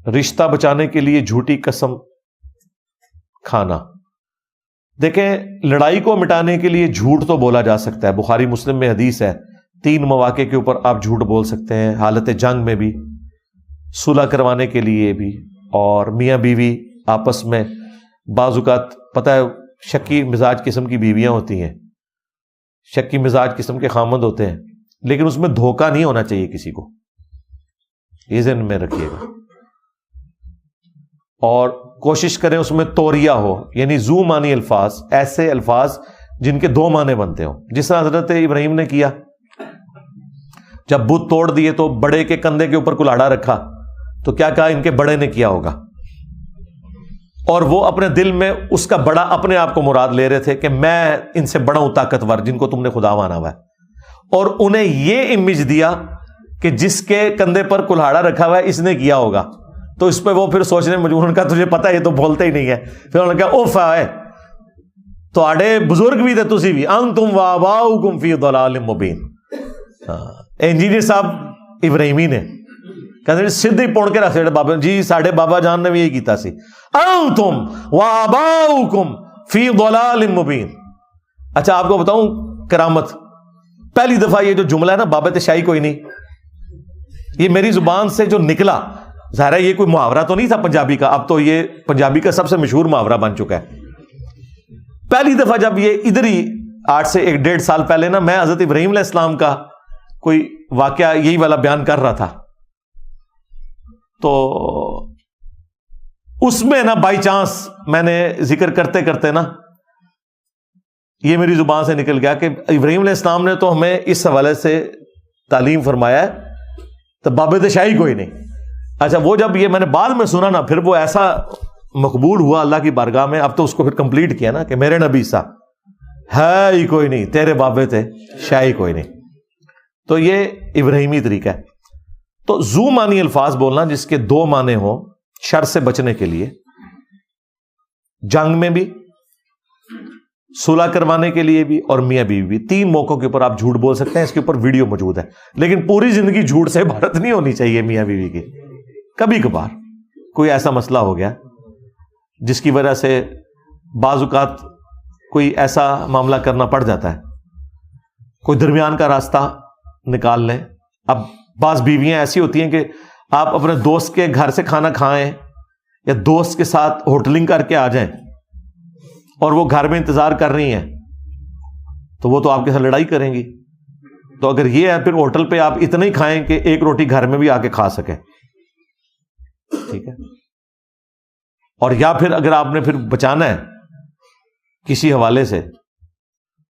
رشتہ بچانے کے لیے جھوٹی قسم کھانا. دیکھیں لڑائی کو مٹانے کے لیے جھوٹ تو بولا جا سکتا ہے. بخاری مسلم میں حدیث ہے 3 مواقع کے اوپر آپ جھوٹ بول سکتے ہیں. حالت جنگ میں بھی، صلح کروانے کے لیے بھی، اور میاں بیوی آپس میں. بعض اوقات پتہ ہے شکی مزاج قسم کی بیویاں ہوتی ہیں، شکی مزاج قسم کے خامند ہوتے ہیں، لیکن اس میں دھوکہ نہیں ہونا چاہیے کسی کو، یہ ذہن میں رکھیے گا. اور کوشش کریں اس میں توریہ ہو، یعنی ذو معنی الفاظ، ایسے الفاظ جن کے 2 معنی بنتے ہوں. جس طرح حضرت ابراہیم نے کیا، جب بت توڑ دیے تو بڑے کے کندھے کے اوپر کلاڑا رکھا تو کیا کہا؟ ان کے بڑے نے کیا ہوگا. اور وہ اپنے دل میں اس کا بڑا اپنے آپ کو مراد لے رہے تھے کہ میں ان سے بڑا ہوں طاقتور، جن کو تم نے خدا مانا ہوا ہے. اور انہیں یہ امیج دیا کہ جس کے کندھے پر کلاڑا رکھا ہوا ہے اس نے کیا ہوگا. تو اس پہ وہ پھر سوچنے میں مجبور، ان کا تجھے پتا یہ تو بولتے ہی نہیں ہے. پھر انہوں نے کہا اوف ہے تو آڑے بزرگ بھی تھے تسی بھی، انتم وآباؤکم فی ضلال مبین. انجینئر صاحب ابراہیمی نے کہتے سیدھی پوڑ کے رکھ بابا جی، ساڑھے بابا جان نے بھی یہی کیتا سی، انتم وآباؤکم فی ضلال مبین. اچھا آپ کو بتاؤں کرامت، پہلی دفعہ یہ جو جملہ ہے نا بابت شاہی کوئی نہیں، یہ میری زبان سے جو نکلا، ظاہر ہے یہ کوئی محاورہ تو نہیں تھا پنجابی کا، اب تو یہ پنجابی کا سب سے مشہور محاورہ بن چکا ہے. پہلی دفعہ جب یہ ادھر ہی 8 سے 1.5 سال پہلے نا میں حضرت ابراہیم علیہ السلام کا کوئی واقعہ یہی والا بیان کر رہا تھا، تو اس میں نا بائی چانس میں نے ذکر کرتے کرتے نا یہ میری زبان سے نکل گیا کہ ابراہیم علیہ السلام نے تو ہمیں اس حوالے سے تعلیم فرمایا ہے تو بابت شاہی کوئی نہیں. اچھا وہ جب یہ میں نے بعد میں سنا نا، پھر وہ ایسا مقبول ہوا اللہ کی بارگاہ میں. اب تو اس کو پھر کمپلیٹ کیا نا کہ میرے نبی سا ہے ہی کوئی نہیں، تیرے بابے تھے شاہی کوئی نہیں. تو یہ ابراہیمی طریقہ ہے. تو ذو معنی الفاظ بولنا جس کے 2 معنی ہوں، شر سے بچنے کے لیے، جنگ میں بھی، صلح کروانے کے لیے بھی، اور میاں بیوی بھی. 3 موقعوں کے اوپر آپ جھوٹ بول سکتے ہیں. اس کے اوپر ویڈیو موجود ہے. لیکن پوری زندگی جھوٹ سے عبارت نہیں ہونی چاہیے میاں بیوی کی. کبھی کبھار کوئی ایسا مسئلہ ہو گیا جس کی وجہ سے بعض اوقات کوئی ایسا معاملہ کرنا پڑ جاتا ہے، کوئی درمیان کا راستہ نکال لیں. اب بعض بیویاں ایسی ہوتی ہیں کہ آپ اپنے دوست کے گھر سے کھانا کھائیں یا دوست کے ساتھ ہوٹلنگ کر کے آ جائیں اور وہ گھر میں انتظار کر رہی ہیں تو وہ تو آپ کے ساتھ لڑائی کریں گی. تو اگر یہ ہے پھر ہوٹل پہ آپ اتنا ہی کھائیں کہ 1 روٹی گھر میں بھی آ کے کھا سکیں، ٹھیک ہے. اور یا پھر اگر آپ نے پھر بچانا ہے کسی حوالے سے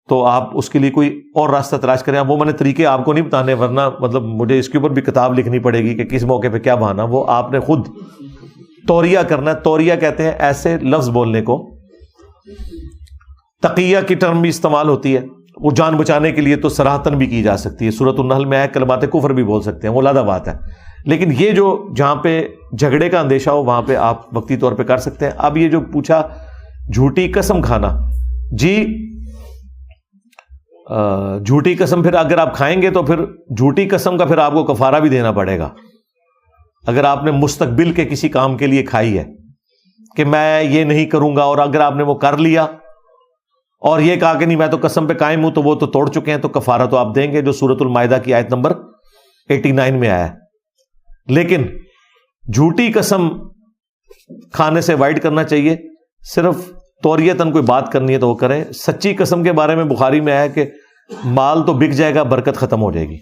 تو آپ اس کے لیے کوئی اور راستہ تلاش کریں. اب وہ میں نے طریقے آپ کو نہیں بتانے، ورنہ مطلب مجھے اس کے اوپر بھی کتاب لکھنی پڑے گی کہ کس موقع پہ کیا بہانا. وہ آپ نے خود توریہ کرنا ہے. توریہ کہتے ہیں ایسے لفظ بولنے کو. تقیہ کی ٹرم بھی استعمال ہوتی ہے، وہ جان بچانے کے لیے تو صراحتاً بھی کی جا سکتی ہے. سورۃ النحل میں کلمات کفر بھی بول سکتے ہیں، وہ علیحدہ بات ہے. لیکن یہ جو جہاں پہ جھگڑے کا اندیشہ ہو وہاں پہ آپ وقتی طور پہ کر سکتے ہیں. اب یہ جو پوچھا جھوٹی قسم کھانا، جی جھوٹی قسم پھر اگر آپ کھائیں گے تو پھر جھوٹی قسم کا پھر آپ کو کفارہ بھی دینا پڑے گا. اگر آپ نے مستقبل کے کسی کام کے لیے کھائی ہے کہ میں یہ نہیں کروں گا، اور اگر آپ نے وہ کر لیا اور یہ کہا کہ نہیں میں تو قسم پہ قائم ہوں، تو وہ تو توڑ چکے ہیں، تو کفارہ تو آپ دیں گے جو سورۃ المائدہ کی آیت نمبر 89 میں آیا ہے. لیکن جھوٹی قسم کھانے سے اوائڈ کرنا چاہیے. صرف توریتاً کوئی بات کرنی ہے تو وہ کریں. سچی قسم کے بارے میں بخاری میں آیا کہ مال تو بک جائے گا، برکت ختم ہو جائے گی.